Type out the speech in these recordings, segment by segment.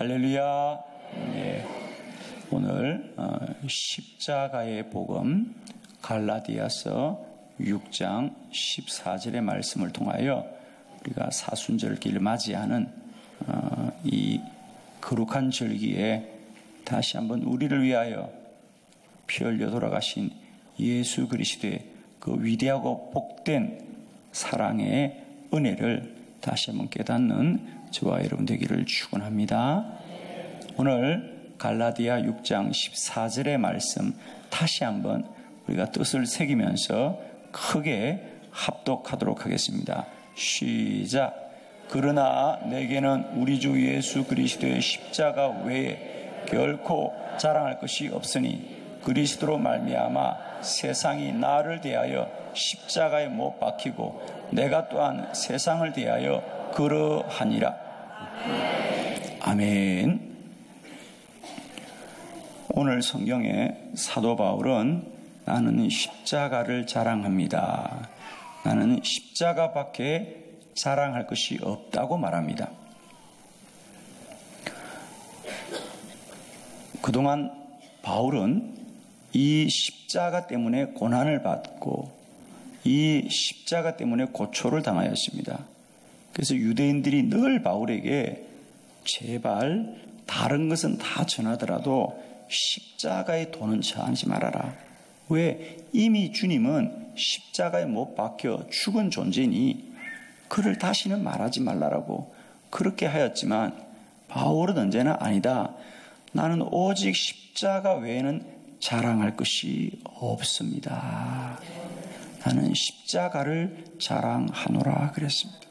할렐루야. 네. 오늘 십자가의 복음 갈라디아서 6장 14절의 말씀을 통하여 우리가 사순절기를 맞이하는 이 거룩한 절기에 다시 한번 우리를 위하여 피 흘려 돌아가신 예수 그리스도의 그 위대하고 복된 사랑의 은혜를 다시 한번 깨닫는 저와 여러분 되기를 축원합니다. 오늘 갈라디아 6장 14절의 말씀 다시 한번 우리가 뜻을 새기면서 크게 합독하도록 하겠습니다. 시작. 그러나 내게는 우리 주 예수 그리스도의 십자가 외에 결코 자랑할 것이 없으니 그리스도로 말미암아 세상이 나를 대하여 십자가에 못 박히고 내가 또한 세상을 대하여 그러하니라. 아멘. 오늘 성경에 사도 바울은 나는 십자가를 자랑합니다. 나는 십자가밖에 자랑할 것이 없다고 말합니다. 그동안 바울은 이 십자가 때문에 고난을 받고 이 십자가 때문에 고초를 당하였습니다. 그래서 유대인들이 늘 바울에게 제발 다른 것은 다 전하더라도 십자가에 도는 처하지 말아라. 왜? 이미 주님은 십자가에 못 박혀 죽은 존재니 그를 다시는 말하지 말라라고 그렇게 하였지만 바울은 언제나 아니다. 나는 오직 십자가 외에는 자랑할 것이 없습니다. 나는 십자가를 자랑하노라 그랬습니다.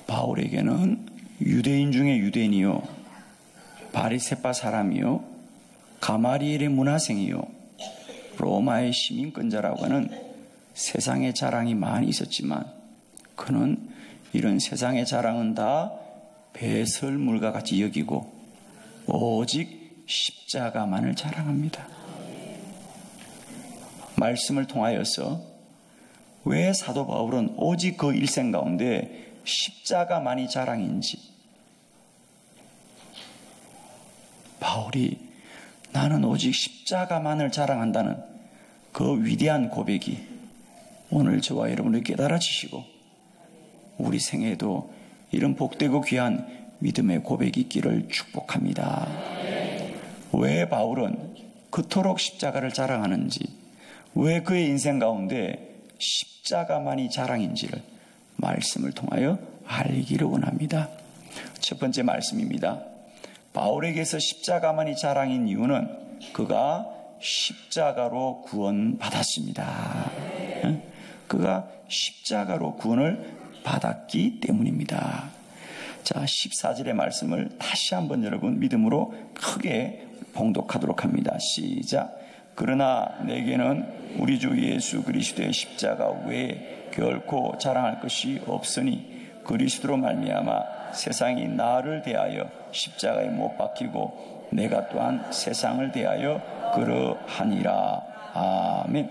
바울에게는 유대인 중에 유대인이요 바리새파 사람이요 가마리엘의 문화생이요 로마의 시민권자라고 하는 세상의 자랑이 많이 있었지만 그는 이런 세상의 자랑은 다 배설물과 같이 여기고 오직 십자가만을 자랑합니다. 말씀을 통하여서 왜 사도 바울은 오직 그 일생 가운데 십자가만이 자랑인지, 바울이 나는 오직 십자가만을 자랑한다는 그 위대한 고백이 오늘 저와 여러분을 깨달아 주시고 우리 생애에도 이런 복되고 귀한 믿음의 고백이 있기를 축복합니다. 왜 바울은 그토록 십자가를 자랑하는지, 왜 그의 인생 가운데 십자가만이 자랑인지를 말씀을 통하여 알기를 원합니다. 첫 번째 말씀입니다. 바울에게서 십자가만이 자랑인 이유는 그가 십자가로 구원받았습니다. 그가 십자가로 구원을 받았기 때문입니다. 자, 14절의 말씀을 다시 한번 여러분 믿음으로 크게 봉독하도록 합니다. 시작. 그러나 내게는 우리 주 예수 그리스도의 십자가 외에 결코 자랑할 것이 없으니 그리스도로 말미암아 세상이 나를 대하여 십자가에 못 박히고 내가 또한 세상을 대하여 그러하니라. 아멘.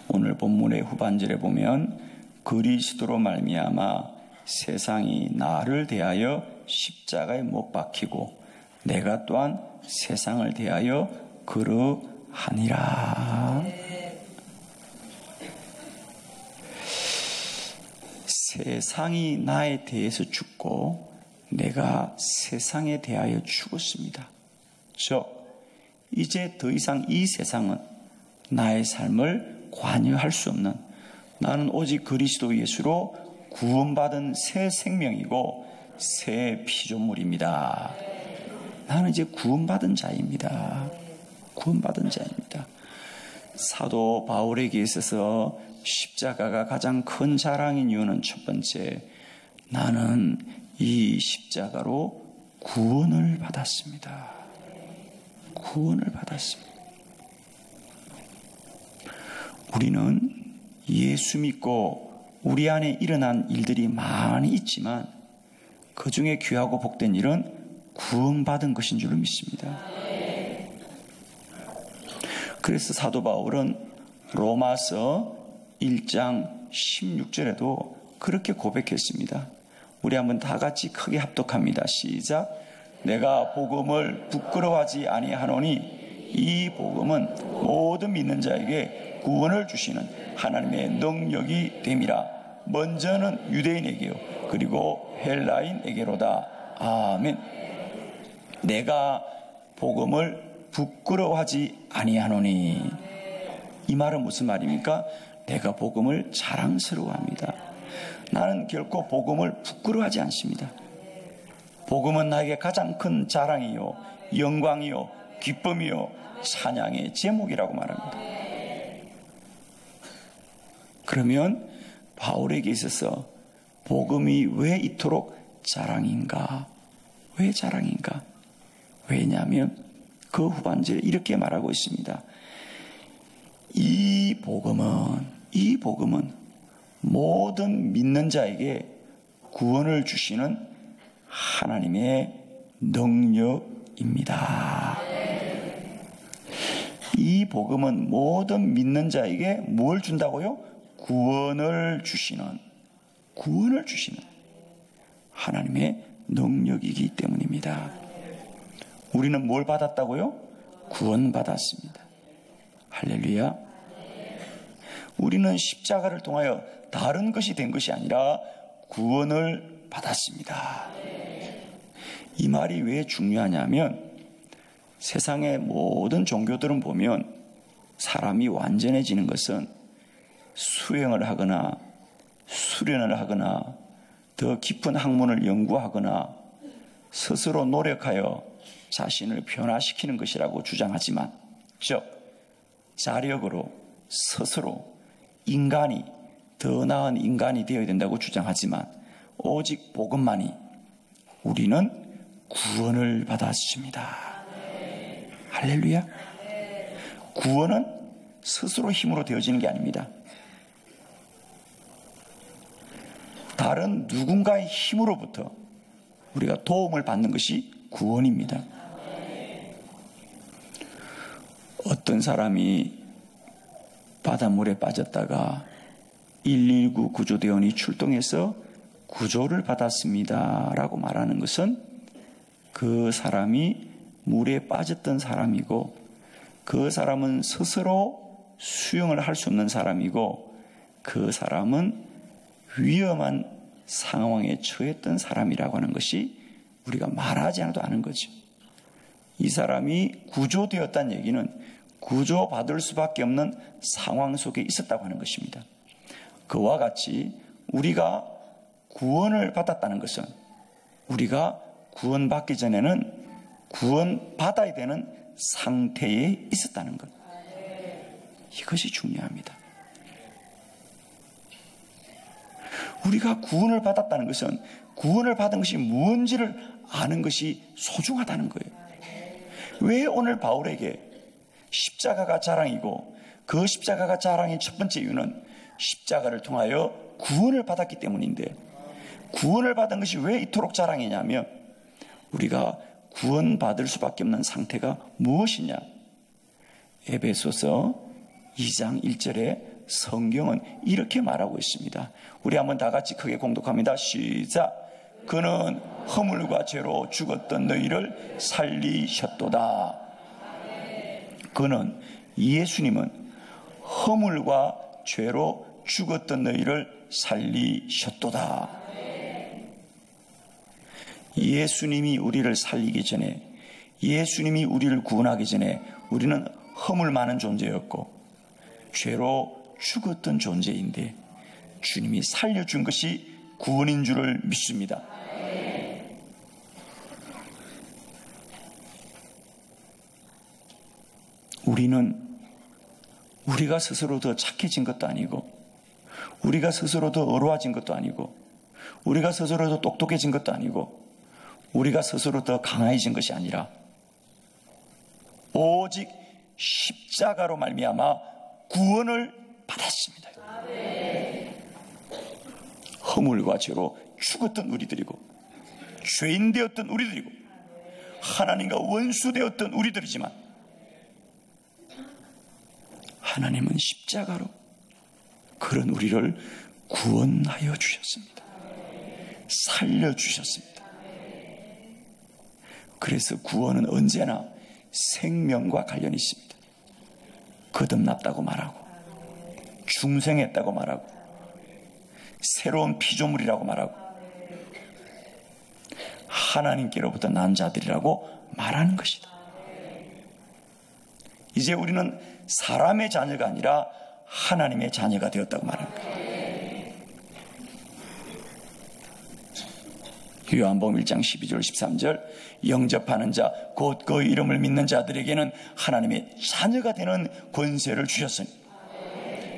오늘 본문의 후반절에 보면 그리스도로 말미암아 세상이 나를 대하여 십자가에 못 박히고 내가 또한 세상을 대하여 그러하니라. 세상이 나에 대해서 죽고 내가 세상에 대하여 죽었습니다. 즉 이제 더 이상 이 세상은 나의 삶을 관여할 수 없는, 나는 오직 그리스도 예수로 구원받은 새 생명이고 새 피조물입니다. 나는 이제 구원받은 자입니다. 구원받은 자입니다. 사도 바울에게 있어서 십자가가 가장 큰 자랑인 이유는 첫 번째, 나는 이 십자가로 구원을 받았습니다. 구원을 받았습니다. 우리는 예수 믿고 우리 안에 일어난 일들이 많이 있지만 그 중에 귀하고 복된 일은 구원받은 것인 줄 믿습니다. 그래서 사도 바울은 로마서 1장 16절에도 그렇게 고백했습니다. 우리 한번 다 같이 크게 합독합니다. 시작. 내가 복음을 부끄러워하지 아니하노니 이 복음은 모든 믿는 자에게 구원을 주시는 하나님의 능력이 됨이라. 먼저는 유대인에게요 그리고 헬라인에게로다. 아멘. 내가 복음을 부끄러워하지 아니하노니, 이 말은 무슨 말입니까? 내가 복음을 자랑스러워합니다. 나는 결코 복음을 부끄러워하지 않습니다. 복음은 나에게 가장 큰 자랑이요 영광이요 기쁨이요 찬양의 제목이라고 말합니다. 그러면 바울에게 있어서 복음이 왜 이토록 자랑인가? 왜 자랑인가? 왜냐하면 그 후반절에 이렇게 말하고 있습니다. 이 복음은 모든 믿는 자에게 구원을 주시는 하나님의 능력입니다. 이 복음은 모든 믿는 자에게 뭘 준다고요? 구원을 주시는 하나님의 능력이기 때문입니다. 우리는 뭘 받았다고요? 구원받았습니다. 할렐루야. 우리는 십자가를 통하여 다른 것이 된 것이 아니라 구원을 받았습니다. 이 말이 왜 중요하냐면 세상의 모든 종교들은 보면 사람이 완전해지는 것은 수행을 하거나 수련을 하거나 더 깊은 학문을 연구하거나 스스로 노력하여 자신을 변화시키는 것이라고 주장하지만, 즉 자력으로 스스로 인간이 더 나은 인간이 되어야 된다고 주장하지만 오직 복음만이 우리는 구원을 받았습니다. 할렐루야. 구원은 스스로 힘으로 되어지는 게 아닙니다. 다른 누군가의 힘으로부터 우리가 도움을 받는 것이 구원입니다. 어떤 사람이 바닷물에 빠졌다가 119 구조대원이 출동해서 구조를 받았습니다 라고 말하는 것은 그 사람이 물에 빠졌던 사람이고 그 사람은 스스로 수영을 할 수 없는 사람이고 그 사람은 위험한 상황에 처했던 사람이라고 하는 것이 우리가 말하지 않아도 아는 거죠. 이 사람이 구조되었다는 얘기는 구조받을 수밖에 없는 상황 속에 있었다고 하는 것입니다. 그와 같이 우리가 구원을 받았다는 것은 우리가 구원받기 전에는 구원받아야 되는 상태에 있었다는 것. 이것이 중요합니다. 우리가 구원을 받았다는 것은 구원을 받은 것이 무엇인지를 아는 것이 소중하다는 거예요. 왜 오늘 바울에게 십자가가 자랑이고 그 십자가가 자랑의 첫 번째 이유는 십자가를 통하여 구원을 받았기 때문인데, 구원을 받은 것이 왜 이토록 자랑이냐면 우리가 구원받을 수밖에 없는 상태가 무엇이냐? 에베소서 2장 1절에 성경은 이렇게 말하고 있습니다. 우리 한번 다 같이 크게 공독합니다. 시작. 그는 허물과 죄로 죽었던 너희를 살리셨도다. 그는, 예수님은 허물과 죄로 죽었던 너희를 살리셨도다. 예수님이 우리를 살리기 전에, 예수님이 우리를 구원하기 전에 우리는 허물 많은 존재였고 죄로 죽었던 존재인데 주님이 살려준 것이 구원인 줄을 믿습니다. 우리는 우리가 스스로 더 착해진 것도 아니고 우리가 스스로 더 어려워진 것도 아니고 우리가 스스로 더 똑똑해진 것도 아니고 우리가 스스로 더 강해진 것이 아니라 오직 십자가로 말미암아 구원을 받았습니다. 허물과 죄로 죽었던 우리들이고 죄인 되었던 우리들이고 하나님과 원수 되었던 우리들이지만 하나님은 십자가로 그런 우리를 구원하여 주셨습니다. 살려주셨습니다. 그래서 구원은 언제나 생명과 관련이 있습니다. 거듭났다고 말하고, 중생했다고 말하고, 새로운 피조물이라고 말하고, 하나님께로부터 난 자들이라고 말하는 것이다. 이제 우리는 사람의 자녀가 아니라 하나님의 자녀가 되었다고 말하는 거예요. 요한복음 1장 12절 13절 영접하는 자 곧 그 이름을 믿는 자들에게는 하나님의 자녀가 되는 권세를 주셨으니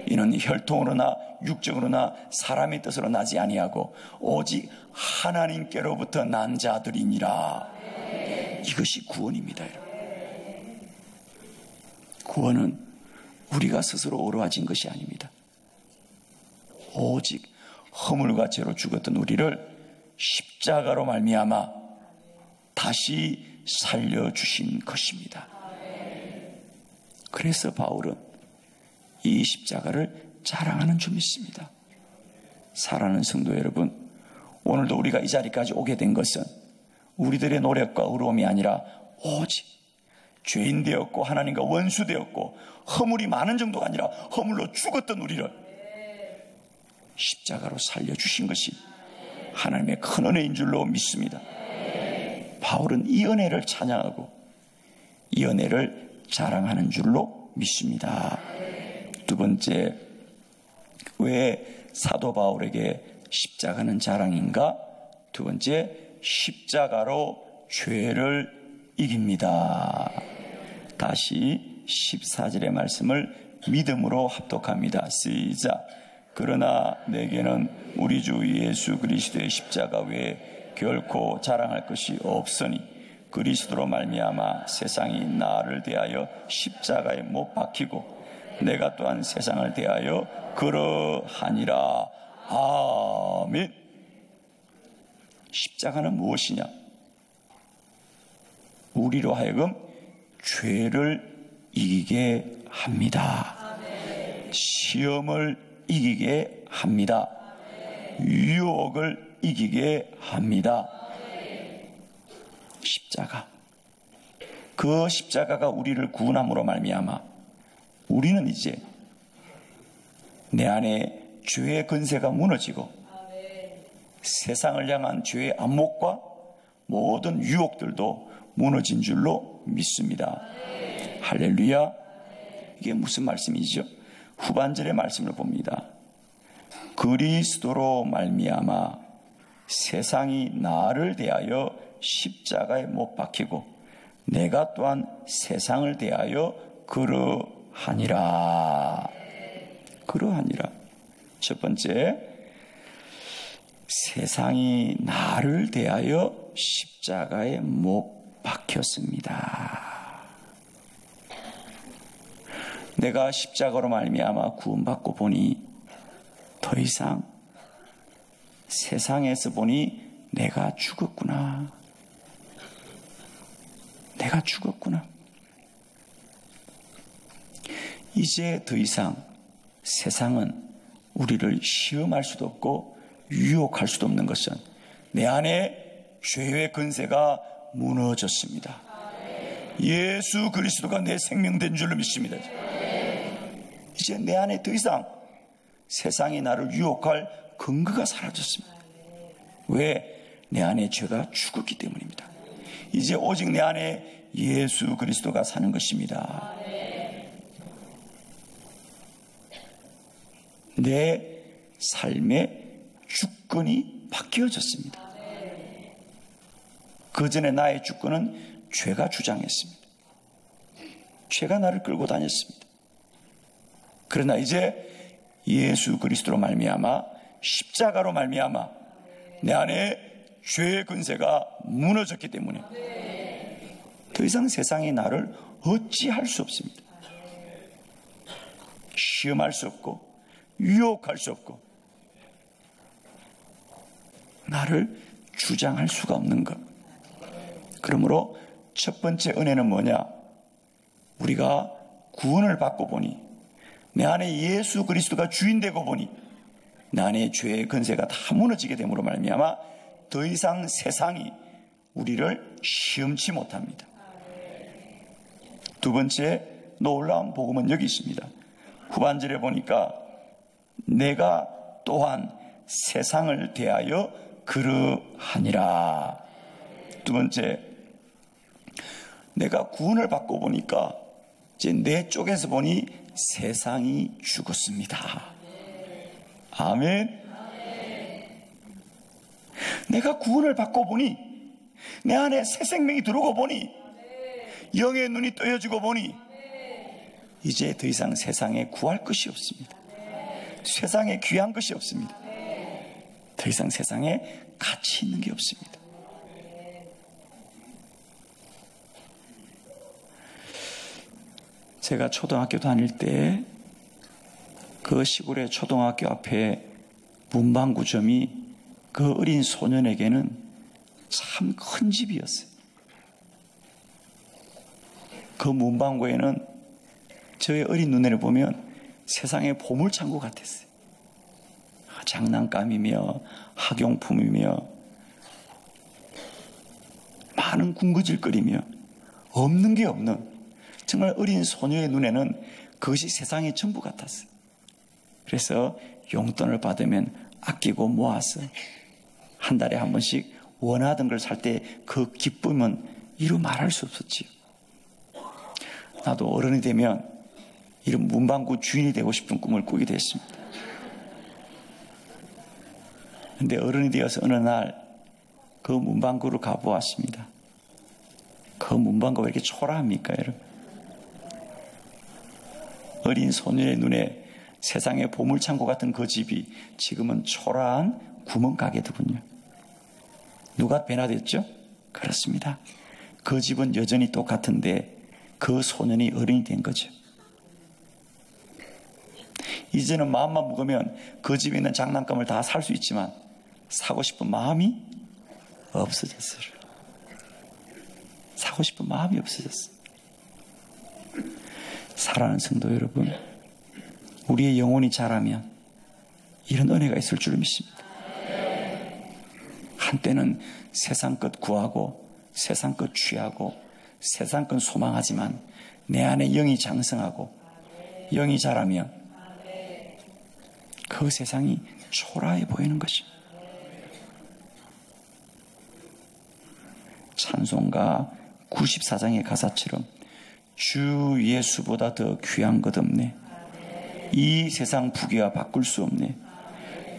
이는 혈통으로나 육적으로나 사람의 뜻으로 나지 아니하고 오직 하나님께로부터 난 자들이니라. 이것이 구원입니다. 구원은 우리가 스스로 오르아진 것이 아닙니다. 오직 허물과 죄로 죽었던 우리를 십자가로 말미암아 다시 살려주신 것입니다. 그래서 바울은 이 십자가를 자랑하는 줄 믿습니다. 사랑하는 성도 여러분, 오늘도 우리가 이 자리까지 오게 된 것은 우리들의 노력과 의로움이 아니라 오직 죄인 되었고 하나님과 원수 되었고 허물이 많은 정도가 아니라 허물로 죽었던 우리를 십자가로 살려주신 것이 하나님의 큰 은혜인 줄로 믿습니다. 바울은 이 은혜를 찬양하고 이 은혜를 자랑하는 줄로 믿습니다. 두 번째, 왜 사도 바울에게 십자가는 자랑인가? 두 번째, 십자가로 죄를 이깁니다. 다시 14절의 말씀을 믿음으로 합독합니다. 시작. 그러나 내게는 우리 주 예수 그리스도의 십자가 외에 결코 자랑할 것이 없으니 그리스도로 말미암아 세상이 나를 대하여 십자가에 못 박히고 내가 또한 세상을 대하여 그러하니라. 아멘. 십자가는 무엇이냐? 우리로 하여금 죄를 이기게 합니다. 시험을 이기게 합니다. 유혹을 이기게 합니다. 십자가. 그 십자가가 우리를 구원함으로 말미암아 우리는 이제 내 안에 죄의 권세가 무너지고 세상을 향한 죄의 안목과 모든 유혹들도 무너진 줄로 믿습니다. 할렐루야. 이게 무슨 말씀이죠? 후반절의 말씀을 봅니다. 그리스도로 말미암아 세상이 나를 대하여 십자가에 못 박히고 내가 또한 세상을 대하여 그러하니라. 그러하니라. 첫 번째, 세상이 나를 대하여 십자가에 못 박혔습니다. 내가 십자가로 말미암아 구원받고 보니 더 이상 세상에서 보니 내가 죽었구나. 내가 죽었구나. 이제 더 이상 세상은 우리를 시험할 수도 없고 유혹할 수도 없는 것은 내 안에 죄의 권세가 무너졌습니다. 예수 그리스도가 내 생명된 줄로 믿습니다. 이제 내 안에 더 이상 세상이 나를 유혹할 근거가 사라졌습니다. 왜? 내 안에 죄가 죽었기 때문입니다. 이제 오직 내 안에 예수 그리스도가 사는 것입니다. 내 삶의 주권이 바뀌어졌습니다. 그 전에 나의 주권은 죄가 주장했습니다. 죄가 나를 끌고 다녔습니다. 그러나 이제 예수 그리스도로 말미암아 십자가로 말미암아 내 안에 죄의 권세가 무너졌기 때문에 더 이상 세상이 나를 어찌할 수 없습니다. 시험할 수 없고 유혹할 수 없고 나를 주장할 수가 없는 것. 그러므로 첫 번째 은혜는 뭐냐? 우리가 구원을 받고 보니 내 안에 예수 그리스도가 주인 되고 보니 내 안에 죄의 권세가 다 무너지게 됨으로 말미암아 더 이상 세상이 우리를 시험치 못합니다. 두 번째 놀라운 복음은 여기 있습니다. 후반절에 보니까 내가 또한 세상을 대하여 그러하니라. 두 번째, 내가 구원을 받고 보니까 이제 내 쪽에서 보니 세상이 죽었습니다. 아멘. 내가 구원을 받고 보니 내 안에 새 생명이 들어오고 보니 영의 눈이 떠여지고 보니 이제 더 이상 세상에 구할 것이 없습니다. 세상에 귀한 것이 없습니다. 더 이상 세상에 가치 있는 게 없습니다. 제가 초등학교 다닐 때 그 시골의 초등학교 앞에 문방구점이 그 어린 소년에게는 참 큰 집이었어요. 그 문방구에는 저의 어린 눈에 보면 세상의 보물창고 같았어요. 장난감이며 학용품이며 많은 군것질거리며 없는 게 없는 정말 어린 소녀의 눈에는 그것이 세상의 전부 같았어요. 그래서 용돈을 받으면 아끼고 모아서 한 달에 한 번씩 원하던 걸 살 때 그 기쁨은 이루 말할 수 없었지요. 나도 어른이 되면 이런 문방구 주인이 되고 싶은 꿈을 꾸게 됐습니다. 그런데 어른이 되어서 어느 날 그 문방구로 가보았습니다. 그 문방구가 왜 이렇게 초라합니까, 여러분? 어린 소년의 눈에 세상의 보물창고 같은 그 집이 지금은 초라한 구멍가게더군요. 누가 변화됐죠? 그렇습니다. 그 집은 여전히 똑같은데 그 소년이 어른이 된 거죠. 이제는 마음만 먹으면 그 집에 있는 장난감을 다 살 수 있지만 사고 싶은 마음이 없어졌어요. 사고 싶은 마음이 없어졌어요. 사랑하는 성도 여러분, 우리의 영혼이 자라면 이런 은혜가 있을 줄 믿습니다. 한때는 세상 것 구하고 세상 것 취하고 세상 것 소망하지만 내 안에 영이 장성하고 영이 자라면 그 세상이 초라해 보이는 것입니다. 찬송가 94장의 가사처럼 주 예수보다 더 귀한 것 없네. 이 세상 부귀와 바꿀 수 없네.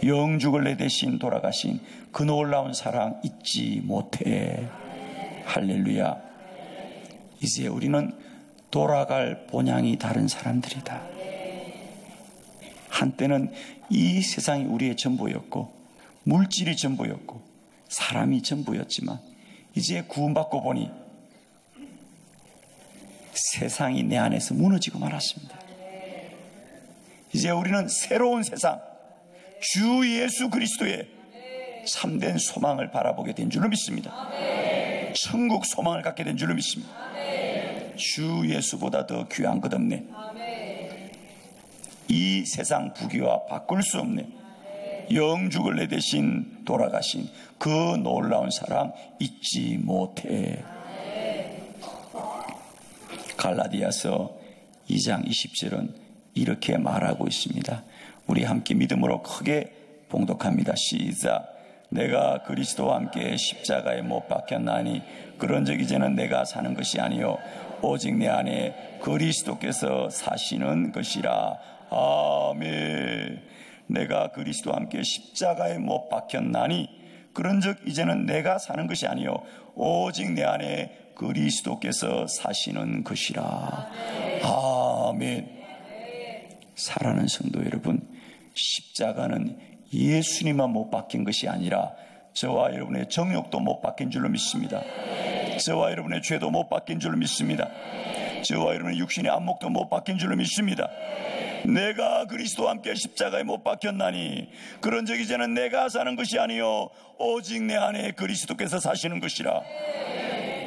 영죽을 내 대신 돌아가신 그 놀라운 사랑 잊지 못해. 할렐루야. 이제 우리는 돌아갈 본향이 다른 사람들이다. 한때는 이 세상이 우리의 전부였고 물질이 전부였고 사람이 전부였지만 이제 구원받고 보니 세상이 내 안에서 무너지고 말았습니다. 이제 우리는 새로운 세상, 주 예수 그리스도의 참된 소망을 바라보게 된 줄로 믿습니다. 천국 소망을 갖게 된 줄로 믿습니다. 주 예수보다 더 귀한 것 없네. 이 세상 부귀와 바꿀 수 없네. 영죽을 내 대신 돌아가신 그 놀라운 사랑 잊지 못해. 갈라디아서 2장 20절은 이렇게 말하고 있습니다. 우리 함께 믿음으로 크게 봉독합니다. 시작. 내가 그리스도와 함께 십자가에 못 박혔나니 그런즉 이제는 내가 사는 것이 아니요 오직 내 안에 그리스도께서 사시는 것이라. 아멘. 내가 그리스도와 함께 십자가에 못 박혔나니 그런즉 이제는 내가 사는 것이 아니요 오직 내 안에 그리스도께서 사시는 것이라. 아멘. 사랑하는 성도 여러분, 십자가는 예수님만 못 박힌 것이 아니라 저와 여러분의 정욕도 못 박힌 줄로 믿습니다. 저와 여러분의 죄도 못 박힌 줄로 믿습니다. 저와 여러분의 육신의 안목도 못 박힌 줄로 믿습니다. 내가 그리스도와 함께 십자가에 못 박혔나니 그런즉 이제는 내가 사는 것이 아니요 오직 내 안에 그리스도께서 사시는 것이라.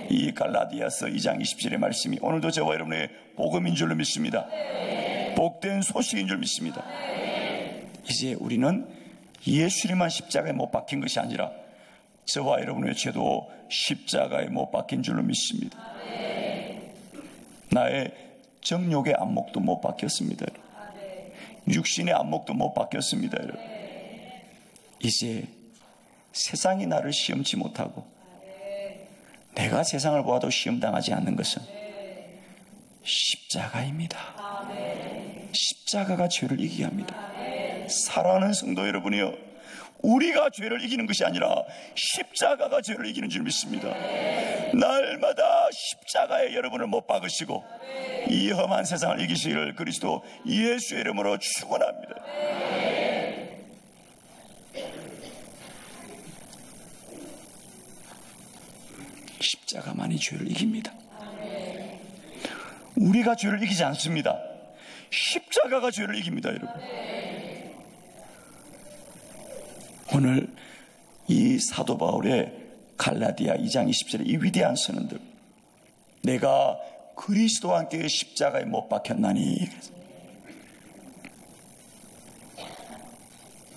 이 갈라디아서 2장 20절의 말씀이 오늘도 저와 여러분의 복음인 줄로 믿습니다. 복된 소식인 줄 믿습니다. 이제 우리는 예수님만 십자가에 못 박힌 것이 아니라 저와 여러분의 죄도 십자가에 못 박힌 줄로 믿습니다. 나의 정욕의 안목도 못 박혔습니다. 육신의 안목도 못 박혔습니다. 이제 세상이 나를 시험치 못하고 내가 세상을 보아도 시험당하지 않는 것은 십자가입니다. 십자가가 죄를 이기게 합니다. 사랑하는 성도 여러분이요, 우리가 죄를 이기는 것이 아니라 십자가가 죄를 이기는 줄 믿습니다. 날마다 십자가에 여러분을 못 박으시고 이 험한 세상을 이기시기를 그리스도 예수의 이름으로 축원합니다. 십자가만이 죄를 이깁니다. 우리가 죄를 이기지 않습니다. 십자가가 죄를 이깁니다, 여러분. 오늘 이 사도 바울의 갈라디아 2장 20절의 이 위대한 선언들, 내가 그리스도와 함께 십자가에 못 박혔나니.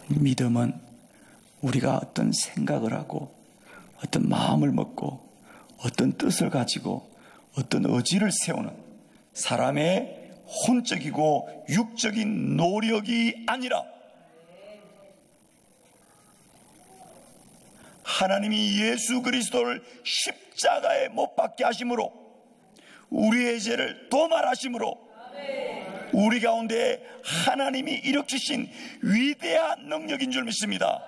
믿음은 우리가 어떤 생각을 하고 어떤 마음을 먹고 어떤 뜻을 가지고 어떤 의지를 세우는 사람의 혼적이고 육적인 노력이 아니라 하나님이 예수 그리스도를 십자가에 못 박게 하심으로 우리의 죄를 도말하심으로 우리 가운데 하나님이 일으키신 위대한 능력인 줄 믿습니다.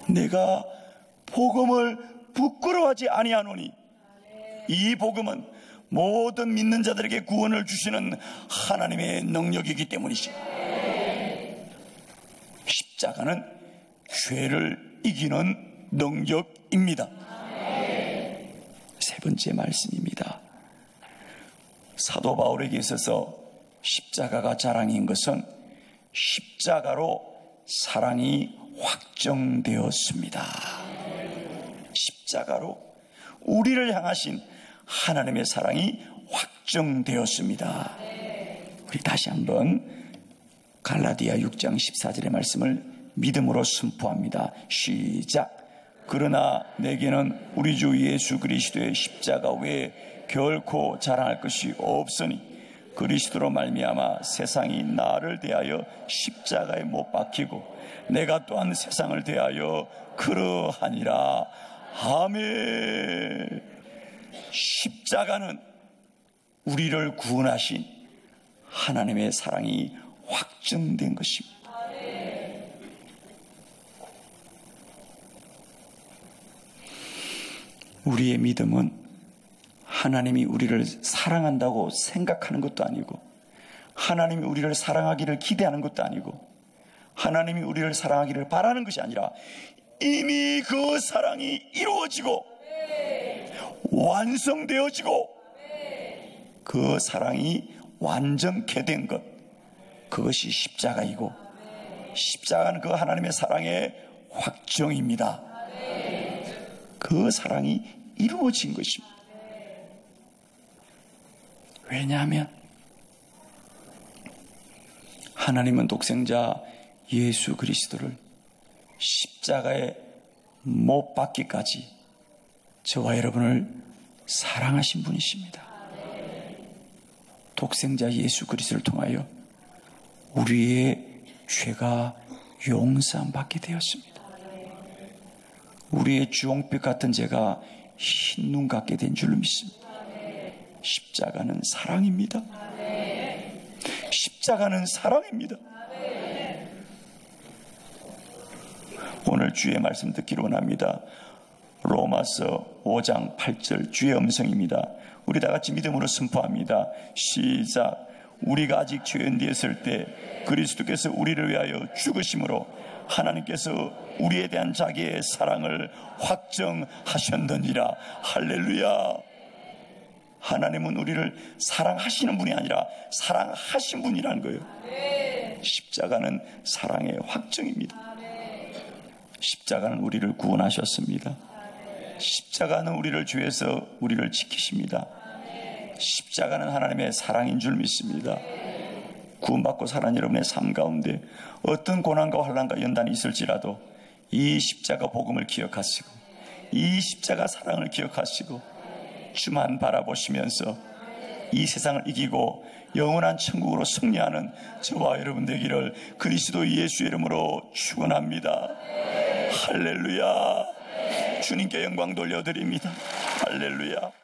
내가 복음을 부끄러워하지 아니하노니 이 복음은 모든 믿는 자들에게 구원을 주시는 하나님의 능력이기 때문이십니다. 십자가는 죄를 이기는 능력입니다. 세 번째 말씀입니다. 사도 바울에게 있어서 십자가가 자랑인 것은 십자가로 사랑이 확정되었습니다. 십자가로 우리를 향하신 하나님의 사랑이 확정되었습니다. 우리 다시 한번 갈라디아 6장 14절의 말씀을 믿음으로 선포합니다. 시작. 그러나 내게는 우리 주 예수 그리스도의 십자가 외에 결코 자랑할 것이 없으니 그리스도로 말미암아 세상이 나를 대하여 십자가에 못 박히고 내가 또한 세상을 대하여 그러하니라. 아멘. 십자가는 우리를 구원하신 하나님의 사랑이 확정된 것입니다. 우리의 믿음은 하나님이 우리를 사랑한다고 생각하는 것도 아니고 하나님이 우리를 사랑하기를 기대하는 것도 아니고 하나님이 우리를 사랑하기를 바라는 것이 아니라 이미 그 사랑이 이루어지고 완성되어지고 그 사랑이 완전케 된 것, 그것이 십자가이고 십자가는 그 하나님의 사랑의 확정입니다. 그 사랑이 이루어진 것입니다. 왜냐하면 하나님은 독생자 예수 그리스도를 십자가에 못 박기까지 저와 여러분을 사랑하신 분이십니다. 독생자 예수 그리스도를 통하여 우리의 죄가 용서받게 되었습니다. 우리의 주홍빛 같은 죄가 흰눈 같게 된 줄로 믿습니다. 십자가는 사랑입니다. 십자가는 사랑입니다. 오늘 주의 말씀 듣기로 원합니다. 로마서 5장 8절 주의 음성입니다. 우리 다 같이 믿음으로 선포합니다. 시작. 우리가 아직 죄인 되었을 때 그리스도께서 우리를 위하여 죽으심으로 하나님께서 우리에 대한 자기의 사랑을 확정하셨느니라. 할렐루야. 하나님은 우리를 사랑하시는 분이 아니라 사랑하신 분이라는 거예요. 십자가는 사랑의 확정입니다. 십자가는 우리를 구원하셨습니다. 십자가는 우리를 죄에서 우리를 지키십니다. 십자가는 하나님의 사랑인 줄 믿습니다. 구원받고 살아가는 여러분의 삶 가운데 어떤 고난과 환난과 연단이 있을지라도 이 십자가 복음을 기억하시고 이 십자가 사랑을 기억하시고 주만 바라보시면서 이 세상을 이기고 영원한 천국으로 승리하는 저와 여러분 되기를 그리스도 예수의 이름으로 축원합니다. 할렐루야. 주님께 영광 돌려드립니다. 할렐루야.